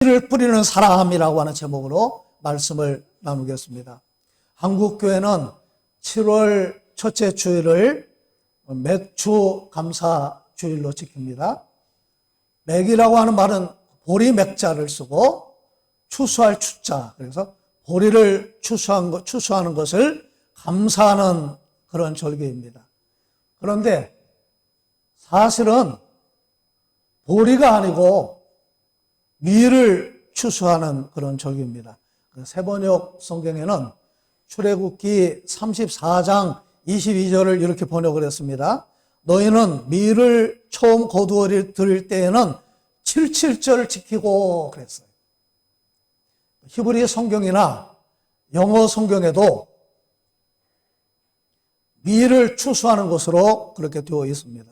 씨를 뿌리는 사람이라고 하는 제목으로 말씀을 나누겠습니다. 한국교회는 7월 첫째 주일을 맥주 감사 주일로 지킵니다. 맥이라고 하는 말은 보리 맥자를 쓰고 추수할 추자, 그래서 보리를 추수하는 것을 감사하는 그런 절기입니다. 그런데 사실은 보리가 아니고 밀을 추수하는 그런 절기입니다. 세번역 성경에는 출애굽기 34장 22절을 이렇게 번역을 했습니다. 너희는 밀을 처음 거두어 들일 때에는 77절을 지키고 그랬어요. 히브리 성경이나 영어 성경에도 밀을 추수하는 것으로 그렇게 되어 있습니다.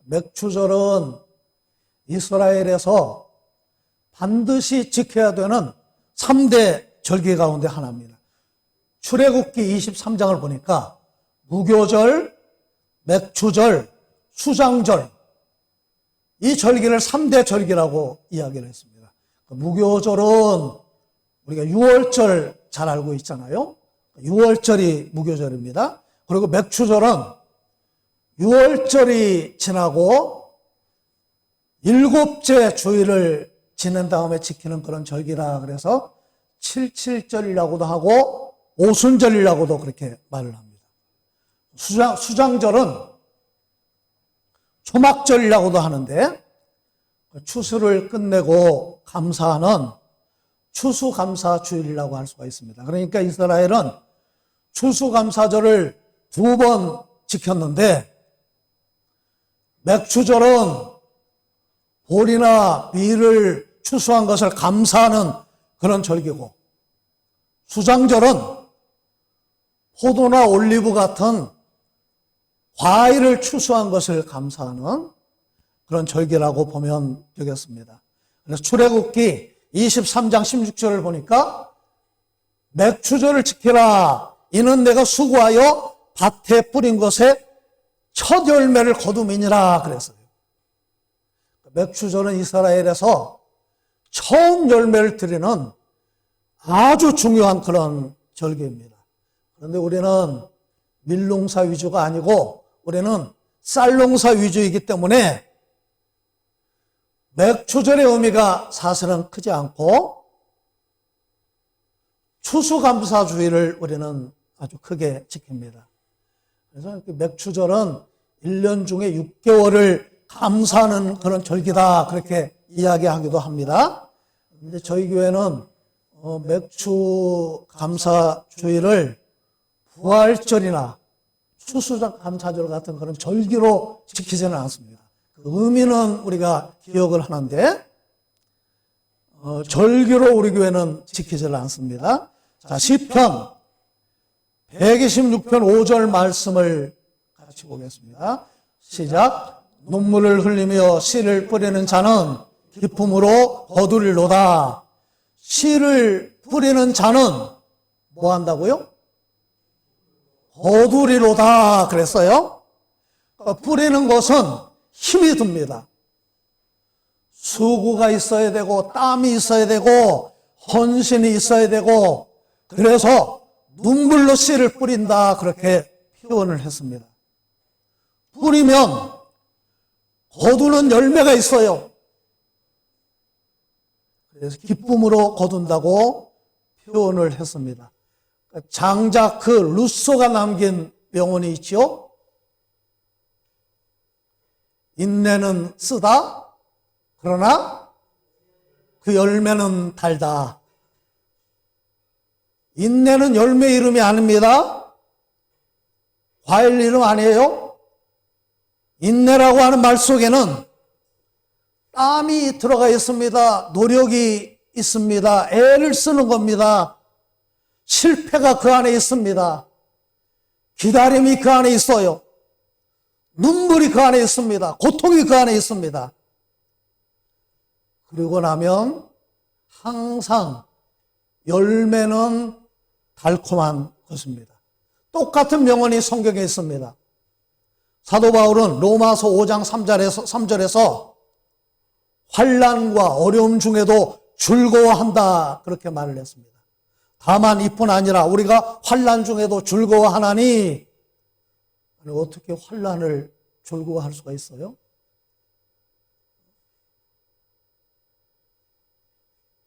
맥추절은 이스라엘에서 반드시 지켜야 되는 3대 절기 가운데 하나입니다. 출애굽기 23장을 보니까 무교절, 맥추절, 수장절, 이 절기를 3대 절기라고 이야기를 했습니다. 무교절은 우리가 6월절 잘 알고 있잖아요. 6월절이 무교절입니다. 그리고 맥추절은 6월절이 지나고 7째 주일을 지낸 다음에 지키는 그런 절기라 그래서 77절이라고도 하고 오순절이라고도 그렇게 말을 합니다. 수장절은 초막절이라고도 하는데 추수를 끝내고 감사하는 추수감사주일이라고 할 수가 있습니다. 그러니까 이스라엘은 추수감사절을 2번 지켰는데 맥추절은 보리나 밀을 추수한 것을 감사하는 그런 절기고, 수장절은 포도나 올리브 같은 과일을 추수한 것을 감사하는 그런 절기라고 보면 되겠습니다. 그래서 출애굽기 23장 16절을 보니까 맥추절을 지키라. 이는 내가 수고하여 밭에 뿌린 것에 첫 열매를 거둠이니라 그랬어요. 맥추절은 이스라엘에서 처음 열매를 드리는 아주 중요한 그런 절기입니다. 그런데 우리는 밀농사 위주가 아니고 우리는 쌀농사 위주이기 때문에 맥추절의 의미가 사실은 크지 않고 추수감사주의를 우리는 아주 크게 지킵니다. 그래서 맥추절은 1년 중에 6개월을 감사하는 그런 절기다 그렇게 이야기하기도 합니다. 그런데 저희 교회는 맥추 감사주의를 부활절이나 추수감사절 같은 그런 절기로 지키지는 않습니다. 그 의미는 우리가 기억을 하는데 절기로 우리 교회는 지키지를 않습니다. 자, 시편 126편 5절 말씀을 같이 보겠습니다. 시작. 눈물을 흘리며 씨를 뿌리는 자는 기쁨으로 거두리로다. 씨를 뿌리는 자는 뭐 한다고요? 거두리로다 그랬어요. 뿌리는 것은 힘이 듭니다. 수고가 있어야 되고 땀이 있어야 되고 헌신이 있어야 되고 그래서 눈물로 씨를 뿌린다 그렇게 표현을 했습니다. 뿌리면 거두는 열매가 있어요. 그래서 기쁨으로 거둔다고 표현을 했습니다. 장자크 루소가 남긴 명언이 있죠. 인내는 쓰다, 그러나 그 열매는 달다. 인내는 열매 이름이 아닙니다. 과일 이름 아니에요. 인내라고 하는 말 속에는 땀이 들어가 있습니다. 노력이 있습니다. 애를 쓰는 겁니다. 실패가 그 안에 있습니다. 기다림이 그 안에 있어요. 눈물이 그 안에 있습니다. 고통이 그 안에 있습니다. 그리고 나면 항상 열매는 달콤한 것입니다. 똑같은 명언이 성경에 있습니다. 사도 바울은 로마서 5장 3절에서 환난과 어려움 중에도 즐거워한다 그렇게 말을 했습니다. 다만 이뿐 아니라 우리가 환난 중에도 즐거워하나니 어떻게 환난을 즐거워할 수가 있어요?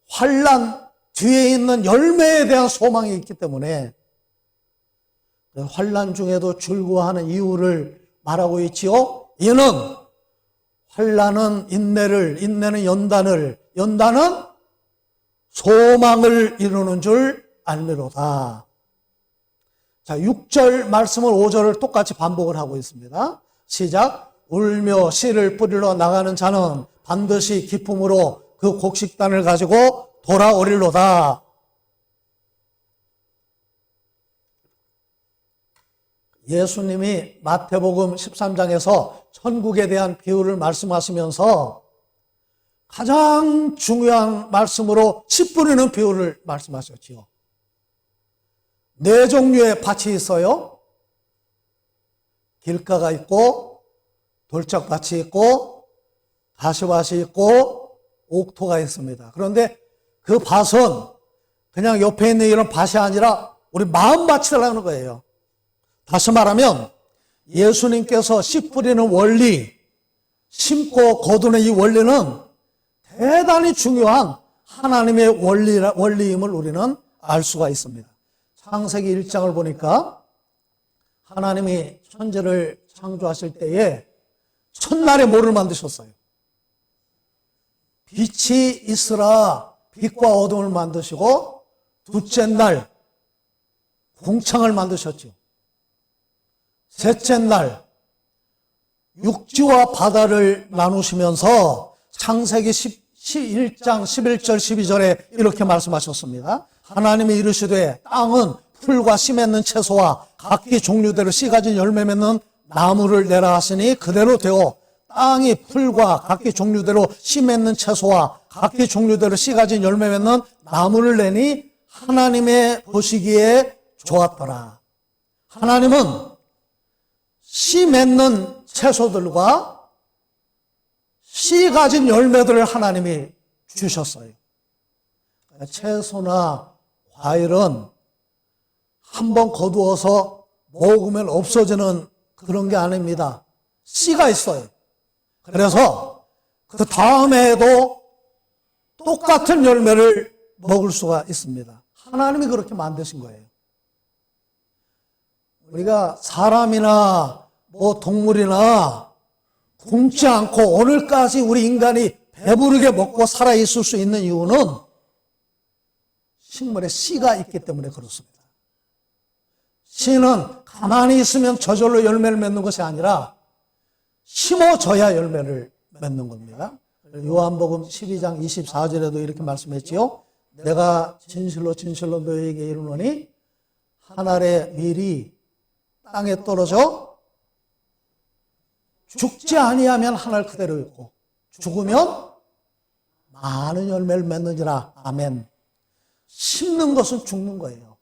환난 뒤에 있는 열매에 대한 소망이 있기 때문에 환난 중에도 즐거워하는 이유를 말하고 있지요. 이는 환난은 인내를, 인내는 연단을, 연단은 소망을 이루는 줄 알미로다. 자, 6절 말씀을 5절을 똑같이 반복을 하고 있습니다. 시작. 울며 씨를 뿌리러 나가는 자는 반드시 기쁨으로 그 곡식단을 가지고 돌아오리로다. 예수님이 마태복음 13장에서 천국에 대한 비유를 말씀하시면서 가장 중요한 말씀으로 씨 뿌리는 비유를 말씀하셨지요. 4종류의 밭이 있어요. 길가가 있고 돌짝밭이 있고 가시밭이 있고 옥토가 있습니다. 그런데 그 밭은 그냥 옆에 있는 이런 밭이 아니라 우리 마음밭이 되라는 거예요. 다시 말하면 예수님께서 씨 뿌리는 원리, 심고 거두는 이 원리는 대단히 중요한 하나님의 원리임을 우리는 알 수가 있습니다. 창세기 1장을 보니까 하나님이 천지를 창조하실 때에 첫날에 뭐를 만드셨어요? 빛이 있으라 빛과 어둠을 만드시고 둘째 날 공창을 만드셨죠. 셋째 날 육지와 바다를 나누시면서 창세기 1장 11절 12절에 이렇게 말씀하셨습니다. 하나님이 이르시되 땅은 풀과 씨 맺는 채소와 각기 종류대로 씨 가진 열매 맺는 나무를 내라 하시니 그대로 되어 땅이 풀과 각기 종류대로 씨 맺는 채소와 각기 종류대로 씨 가진 열매 맺는 나무를 내니 하나님의 보시기에 좋았더라. 하나님은 씨 맺는 채소들과 씨 가진 열매들을 하나님이 주셨어요. 채소나 과일은 한번 거두어서 먹으면 없어지는 그런 게 아닙니다. 씨가 있어요. 그래서 그 다음 해에도 똑같은 열매를 먹을 수가 있습니다. 하나님이 그렇게 만드신 거예요. 우리가 사람이나 동물이나 굶지 않고 오늘까지 우리 인간이 배부르게 먹고 살아있을 수 있는 이유는 식물에 씨가 있기 때문에 그렇습니다. 씨는 가만히 있으면 저절로 열매를 맺는 것이 아니라 심어져야 열매를 맺는 겁니다. 요한복음 12장 24절에도 이렇게 말씀했지요. 내가 진실로 진실로 너희에게 이르노니 한 알의 밀이 땅에 떨어져 죽지 아니하면 한 알 그대로 있고 죽으면 많은 열매를 맺느니라. 아멘. 심는 것은 죽는 거예요.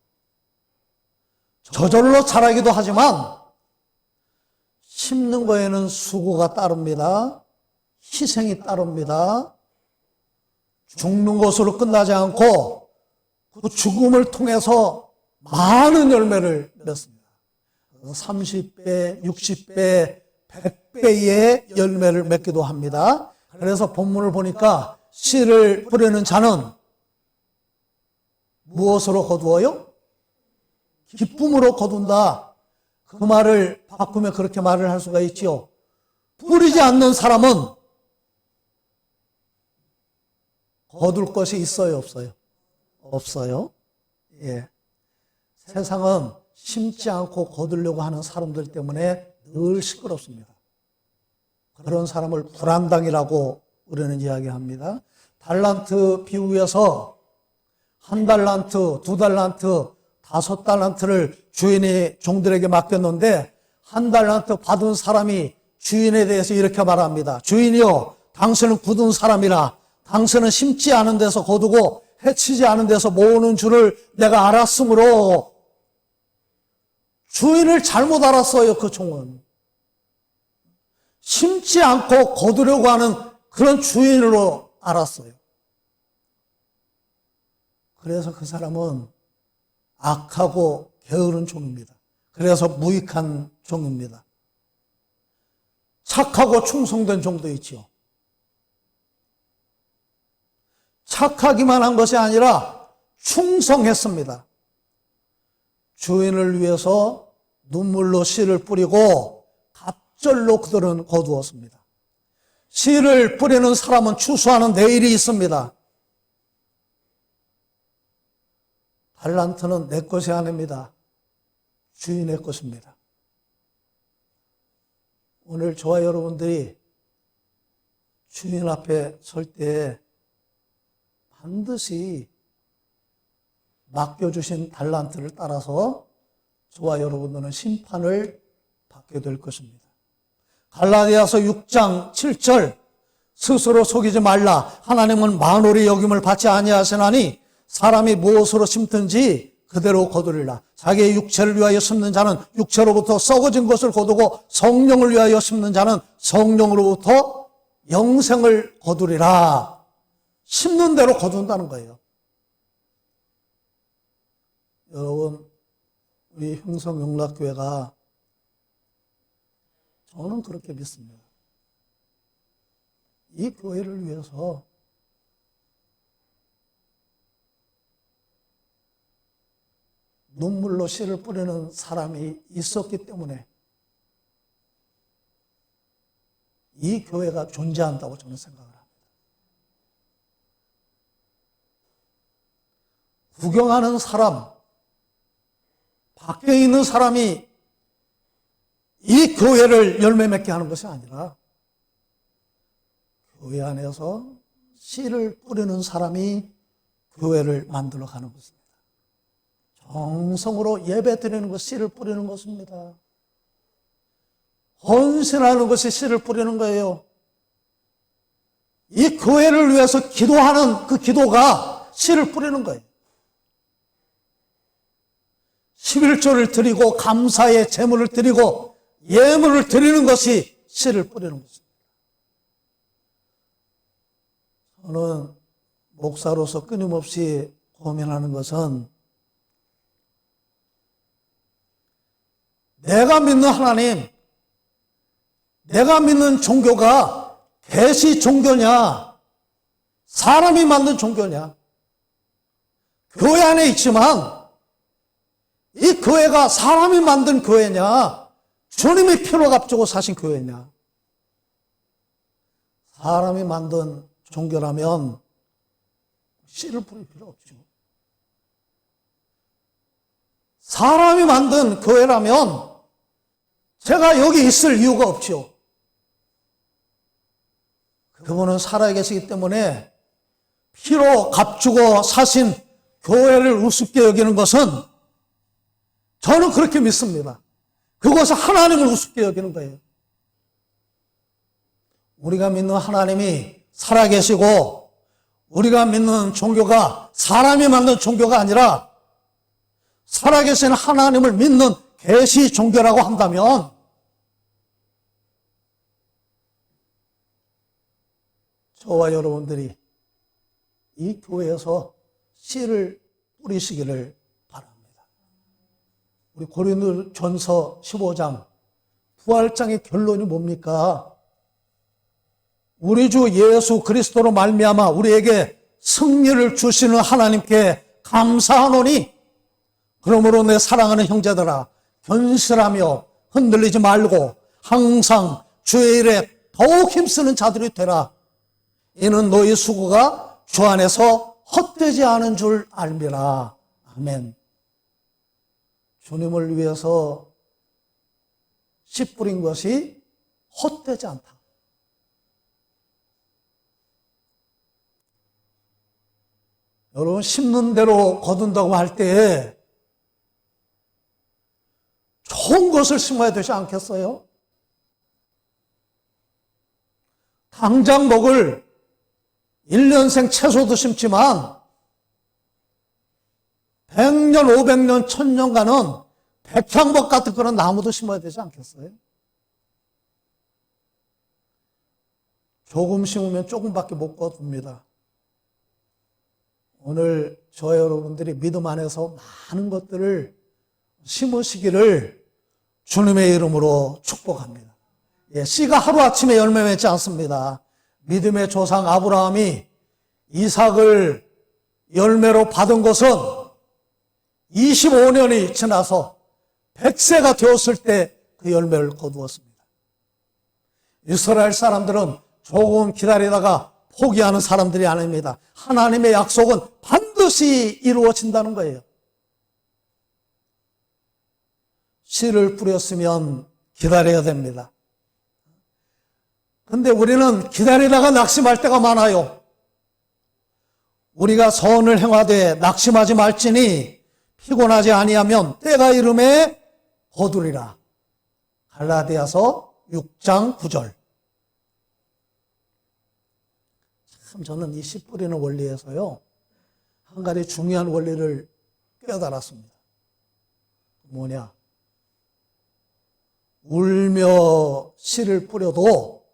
저절로 자라기도 하지만 심는 거에는 수고가 따릅니다. 희생이 따릅니다. 죽는 것으로 끝나지 않고 그 죽음을 통해서 많은 열매를 맺습니다. 30배, 60배, 100배의 열매를 맺기도 합니다. 그래서 본문을 보니까 씨를 뿌리는 자는 무엇으로 거두어요? 기쁨으로 거둔다. 그 말을 바꾸면 그렇게 말을 할 수가 있지요. 뿌리지 않는 사람은 거둘 것이 있어요, 없어요? 없어요. 예. 세상은 심지 않고 거두려고 하는 사람들 때문에 늘 시끄럽습니다. 그런 사람을 불안당이라고 우리는 이야기합니다. 달란트 비유에서 1달란트, 2달란트, 5달란트를 주인이 종들에게 맡겼는데 1달란트 받은 사람이 주인에 대해서 이렇게 말합니다. 주인이요, 당신은 굳은 사람이라 당신은 심지 않은 데서 거두고 해치지 않은 데서 모으는 줄을 내가 알았으므로 주인을 잘못 알았어요. 그 종은 심지 않고 거두려고 하는 그런 주인으로 알았어요. 그래서 그 사람은 악하고 게으른 종입니다. 그래서 무익한 종입니다. 착하고 충성된 종도 있죠. 착하기만 한 것이 아니라 충성했습니다. 주인을 위해서 눈물로 씨를 뿌리고 갑절로 그들은 거두었습니다. 씨를 뿌리는 사람은 추수하는 내일이 있습니다. 달란트는 내 것이 아닙니다. 주인의 것입니다. 오늘 저와 여러분들이 주인 앞에 설 때 반드시 맡겨주신 달란트를 따라서 저와 여러분들은 심판을 받게 될 것입니다. 갈라디아서 6장 7절 스스로 속이지 말라. 하나님은 만홀히 여김을 받지 아니하시나니 사람이 무엇으로 심든지 그대로 거두리라. 자기의 육체를 위하여 심는 자는 육체로부터 썩어진 것을 거두고 성령을 위하여 심는 자는 성령으로부터 영생을 거두리라. 심는 대로 거둔다는 거예요. 여러분, 우리 흥성용락교회가 저는 그렇게 믿습니다. 이 교회를 위해서 눈물로 씨를 뿌리는 사람이 있었기 때문에 이 교회가 존재한다고 저는 생각을 합니다. 구경하는 사람, 밖에 있는 사람이 이 교회를 열매 맺게 하는 것이 아니라 교회 안에서 씨를 뿌리는 사람이 교회를 만들어가는 것입니다. 정성으로 예배 드리는 것이 씨를 뿌리는 것입니다. 헌신하는 것이 씨를 뿌리는 거예요. 이 교회를 위해서 기도하는 그 기도가 씨를 뿌리는 거예요. 11조를 드리고 감사의 제물을 드리고 예물을 드리는 것이 씨를 뿌리는 것입니다. 저는 목사로서 끊임없이 고민하는 것은 내가 믿는 하나님, 내가 믿는 종교가 계시 종교냐, 사람이 만든 종교냐. 교회 안에 있지만 이 교회가 사람이 만든 교회냐, 주님이 피로 값주고 사신 교회냐. 사람이 만든 종교라면 씨를 뿌릴 필요 없죠. 사람이 만든 교회라면 제가 여기 있을 이유가 없죠. 그분은 살아계시기 때문에 피로 값주고 사신 교회를 우습게 여기는 것은 저는 그렇게 믿습니다. 그것은 하나님을 우습게 여기는 거예요. 우리가 믿는 하나님이 살아계시고 우리가 믿는 종교가 사람이 만든 종교가 아니라 살아계신 하나님을 믿는 계시 종교라고 한다면 저와 여러분들이 이 교회에서 씨를 뿌리시기를 바랍니다. 우리 고린도전서 15장 부활장의 결론이 뭡니까? 우리 주 예수 그리스도로 말미암아 우리에게 승리를 주시는 하나님께 감사하노니 그러므로 내 사랑하는 형제들아 견실하며 흔들리지 말고 항상 주의 일에 더욱 힘쓰는 자들이 되라. 이는 너희 수고가 주 안에서 헛되지 않은 줄 알미라. 아멘. 주님을 위해서 씨 뿌린 것이 헛되지 않다. 여러분, 심는 대로 거둔다고 할 때 좋은 것을 심어야 되지 않겠어요? 당장 먹을 1년생 채소도 심지만 100년, 500년, 1000년간은 백향목 같은 그런 나무도 심어야 되지 않겠어요? 조금 심으면 조금밖에 못 거둡니다. 오늘 저 여러분들이 믿음 안에서 많은 것들을 심으시기를 주님의 이름으로 축복합니다. 씨가 하루아침에 열매 맺지 않습니다. 믿음의 조상 아브라함이 이삭을 열매로 받은 것은 25년이 지나서 100세가 되었을 때 그 열매를 거두었습니다. 이스라엘 사람들은 조금 기다리다가 포기하는 사람들이 아닙니다. 하나님의 약속은 반드시 이루어진다는 거예요. 씨를 뿌렸으면 기다려야 됩니다. 근데 우리는 기다리다가 낙심할 때가 많아요. 우리가 선을 행하되 낙심하지 말지니 피곤하지 아니하면 때가 이름에 거두리라. 갈라디아서 6장 9절. 참 저는 이 씨 뿌리는 원리에서요, 한 가지 중요한 원리를 깨달았습니다. 뭐냐? 울며 씨를 뿌려도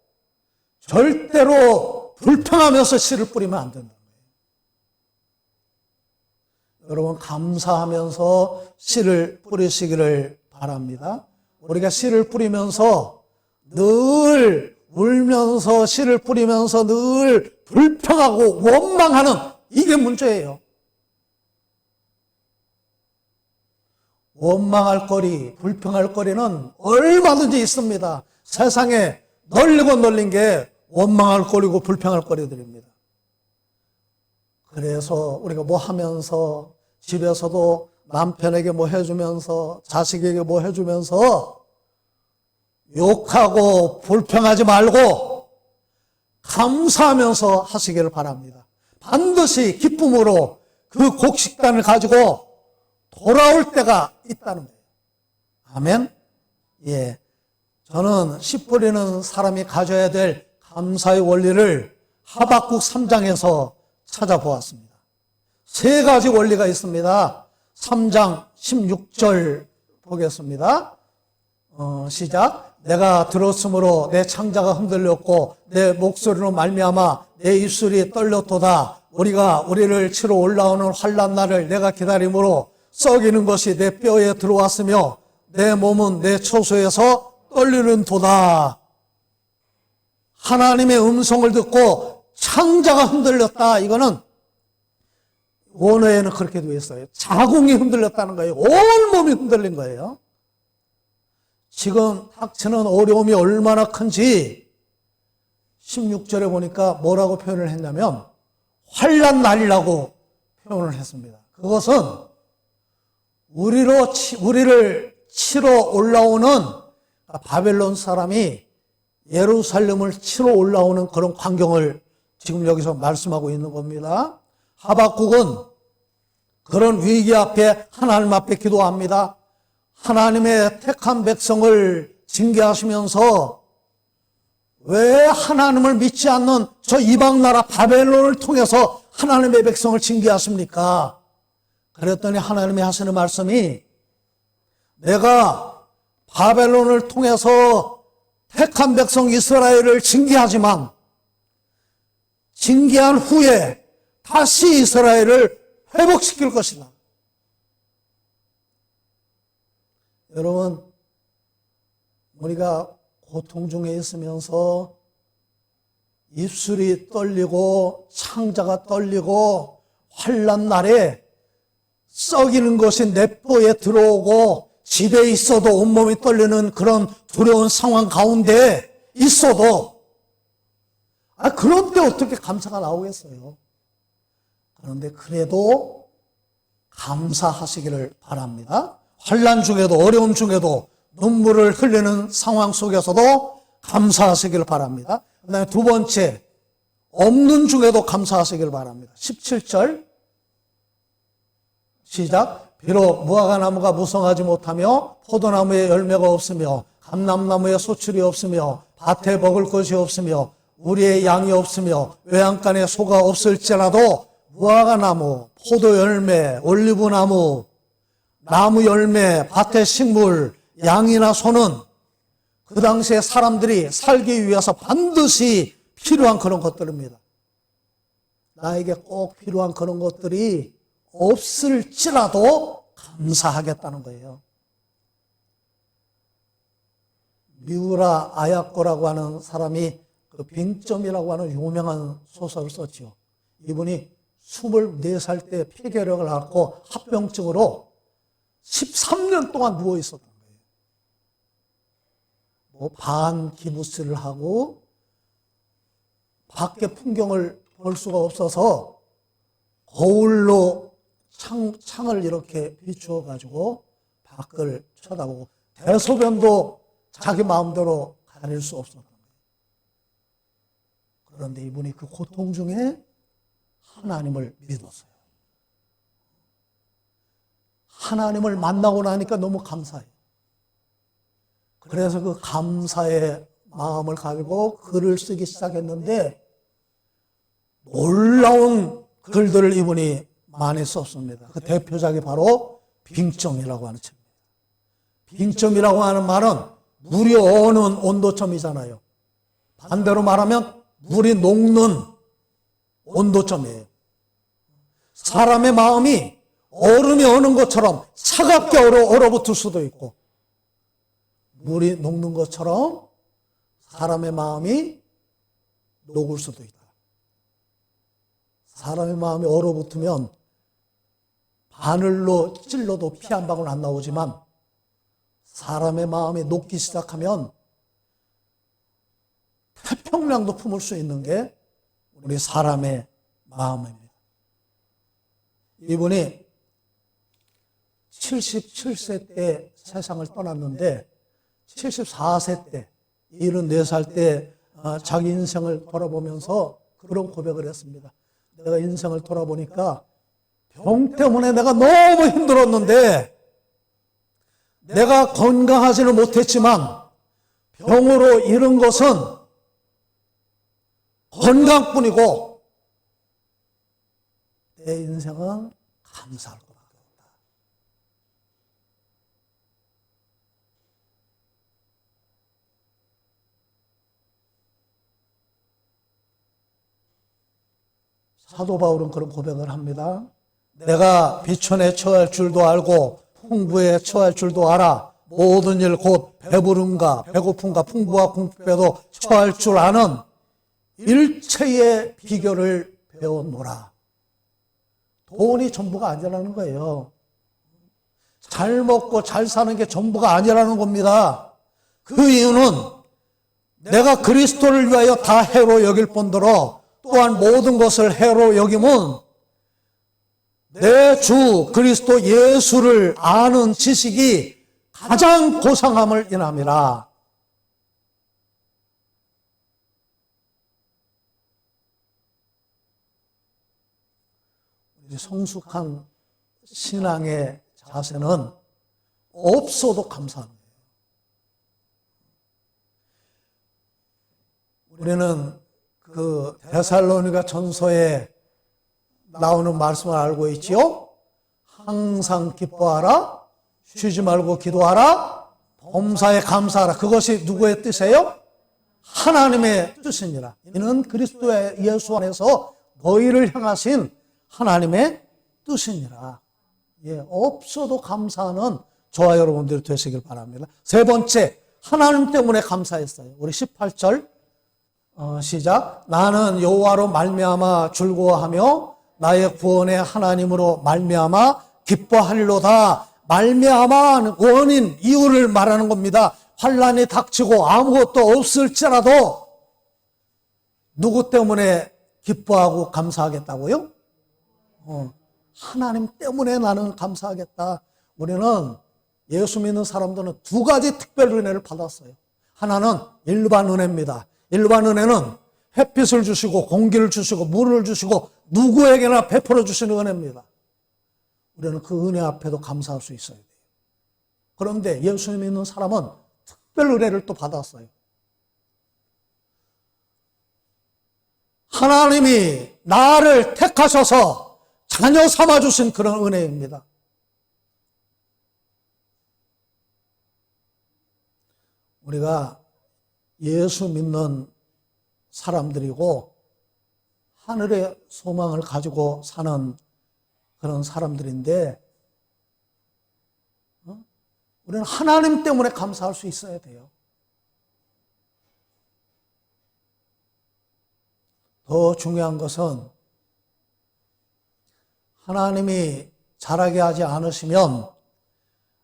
절대로 불평하면서 씨를 뿌리면 안 된다. 여러분, 감사하면서 씨를 뿌리시기를 바랍니다. 우리가 씨를 뿌리면서 늘 울면서 씨를 뿌리면서 늘 불평하고 원망하는 이게 문제예요. 원망할 거리, 불평할 거리는 얼마든지 있습니다. 세상에 널리고 널린 게 원망할 거리고 불평할 거리들입니다. 그래서 우리가 뭐 하면서 집에서도 남편에게 뭐 해주면서 자식에게 뭐 해주면서 욕하고 불평하지 말고 감사하면서 하시기를 바랍니다. 반드시 기쁨으로 그 곡식단을 가지고 돌아올 때가 있다는 거예요. 아멘? 예. 저는 씨 뿌리는 사람이 가져야 될 감사의 원리를 하박국 3장에서 찾아보았습니다. 세 가지 원리가 있습니다. 3장 16절 보겠습니다. 시작. 내가 들었으므로 내 창자가 흔들렸고 내 목소리로 말미암아 내 입술이 떨렸도다. 우리가 우리를 치러 올라오는 환난 날을 내가 기다림으로 썩이는 것이 내 뼈에 들어왔으며 내 몸은 내 초소에서 떨리는 도다. 하나님의 음성을 듣고 창자가 흔들렸다. 이거는 원어에는 그렇게 되어 있어요. 자궁이 흔들렸다는 거예요. 온 몸이 흔들린 거예요. 지금 닥치는 어려움이 얼마나 큰지 16절에 보니까 뭐라고 표현을 했냐면 환난 날이라고 표현을 했습니다. 그것은 우리를 치러 올라오는 바벨론 사람이 예루살렘을 치러 올라오는 그런 광경을 지금 여기서 말씀하고 있는 겁니다. 하박국은 그런 위기 앞에 하나님 앞에 기도합니다. 하나님의 택한 백성을 징계하시면서 왜 하나님을 믿지 않는 저 이방 나라 바벨론을 통해서 하나님의 백성을 징계하십니까? 그랬더니 하나님이 하시는 말씀이 내가 바벨론을 통해서 택한 백성 이스라엘을 징계하지만 징계한 후에 다시 이스라엘을 회복시킬 것이다. 여러분, 우리가 고통 중에 있으면서 입술이 떨리고 창자가 떨리고 환난 날에 썩이는 것이 내 뼈에 들어오고 집에 있어도 온몸이 떨리는 그런 두려운 상황 가운데 있어도 그런 때 어떻게 감사가 나오겠어요? 그런데 그래도 감사하시기를 바랍니다. 환난 중에도 어려움 중에도 눈물을 흘리는 상황 속에서도 감사하시기를 바랍니다. 그 다음에 두 번째, 없는 중에도 감사하시기를 바랍니다. 17절 시작. 비록 무화과나무가 무성하지 못하며 포도나무에 열매가 없으며 감람나무에 소출이 없으며 밭에 먹을 것이 없으며 우리의 양이 없으며 외양간에 소가 없을지라도 무화과나무, 포도열매, 올리브나무, 나무 열매, 밭의 식물, 양이나 소는 그 당시에 사람들이 살기 위해서 반드시 필요한 그런 것들입니다. 나에게 꼭 필요한 그런 것들이 없을지라도 감사하겠다는 거예요. 미우라 아야코라고 하는 사람이 그 빙점이라고 하는 유명한 소설을 썼지요. 이분이 24살 때 폐결핵을 앓고 합병증으로 13년 동안 누워 있었던 거예요. 뭐 반기부스를 하고 밖에 풍경을 볼 수가 없어서 거울로 창을 이렇게 비추어 가지고 밖을 쳐다보고 대소변도 자기 마음대로 가릴 수 없었던 거예요. 그런데 이분이 그 고통 중에 하나님을 믿었어요. 하나님을 만나고 나니까 너무 감사해요. 그래서 그 감사의 마음을 가지고 글을 쓰기 시작했는데 놀라운 글들을 이분이 많이 썼습니다. 그 대표작이 바로 빙점이라고 하는 책입니다. 빙점이라고 하는 말은 물이 어는 온도점이잖아요. 반대로 말하면 물이 녹는 온도점이에요. 사람의 마음이 얼음이 어는 것처럼 차갑게 얼어붙을 수도 있고 물이 녹는 것처럼 사람의 마음이 녹을 수도 있다. 사람의 마음이 얼어붙으면 바늘로 찔러도 피 한 방울 안 나오지만 사람의 마음이 녹기 시작하면 태평양도 품을 수 있는 게 우리 사람의 마음입니다. 이분이 77세 때 세상을 떠났는데 74세 때 74살 때 자기 인생을 돌아보면서 그런 고백을 했습니다. 내가 인생을 돌아보니까 병 때문에 내가 너무 힘들었는데 내가 건강하지는 못했지만 병으로 잃은 것은 건강뿐이고 내 인생은 감사할 것밖에 없다. 사도 바울은 그런 고백을 합니다. 내가 비천에 처할 줄도 알고 풍부에 처할 줄도 알아. 모든 일 곧 배부름과 배고픔과 풍부와 궁핍에도 처할 줄 아는 일체의 비결을 배웠노라. 돈이 전부가 아니라는 거예요. 잘 먹고 잘 사는 게 전부가 아니라는 겁니다. 그 이유는 내가 그리스도를 위하여 다 해로 여길 뿐더러 또한 모든 것을 해로 여김은 내 주 그리스도 예수를 아는 지식이 가장 고상함을 인함이라. 성숙한 신앙의 자세는 없어도 감사하는 거예요. 우리는 그 데살로니가 전서에 나오는 말씀을 알고 있지요. 항상 기뻐하라, 쉬지 말고 기도하라, 범사에 감사하라. 그것이 누구의 뜻이에요? 하나님의 뜻이니라. 이는 그리스도의 예수 안에서 너희를 향하신 하나님의 뜻이니라. 예, 없어도 감사하는 저와 여러분들이 되시길 바랍니다. 세 번째, 하나님 때문에 감사했어요. 우리 18절 시작. 나는 여호와로 말미암아 즐거워하며 나의 구원의 하나님으로 말미암아 기뻐하리로다. 말미암아 원인, 이유를 말하는 겁니다. 환난이 닥치고 아무것도 없을지라도 누구 때문에 기뻐하고 감사하겠다고요? 하나님 때문에 나는 감사하겠다. 우리는 예수 믿는 사람들은 두 가지 특별 은혜를 받았어요. 하나는 일반 은혜입니다. 일반 은혜는 햇빛을 주시고 공기를 주시고 물을 주시고 누구에게나 베풀어 주시는 은혜입니다. 우리는 그 은혜 앞에도 감사할 수 있어야 돼요. 그런데 예수 믿는 사람은 특별 은혜를 또 받았어요. 하나님이 나를 택하셔서 자녀 삼아주신 그런 은혜입니다. 우리가 예수 믿는 사람들이고 하늘의 소망을 가지고 사는 그런 사람들인데 우리는 하나님 때문에 감사할 수 있어야 돼요. 더 중요한 것은 하나님이 자라게 하지 않으시면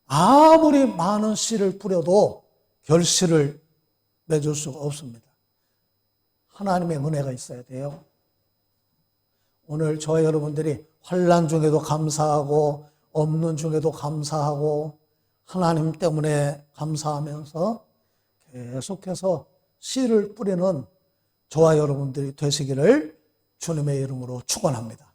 아무리 많은 씨를 뿌려도 결실을 맺을 수가 없습니다. 하나님의 은혜가 있어야 돼요. 오늘 저와 여러분들이 환난 중에도 감사하고 없는 중에도 감사하고 하나님 때문에 감사하면서 계속해서 씨를 뿌리는 저와 여러분들이 되시기를 주님의 이름으로 축원합니다.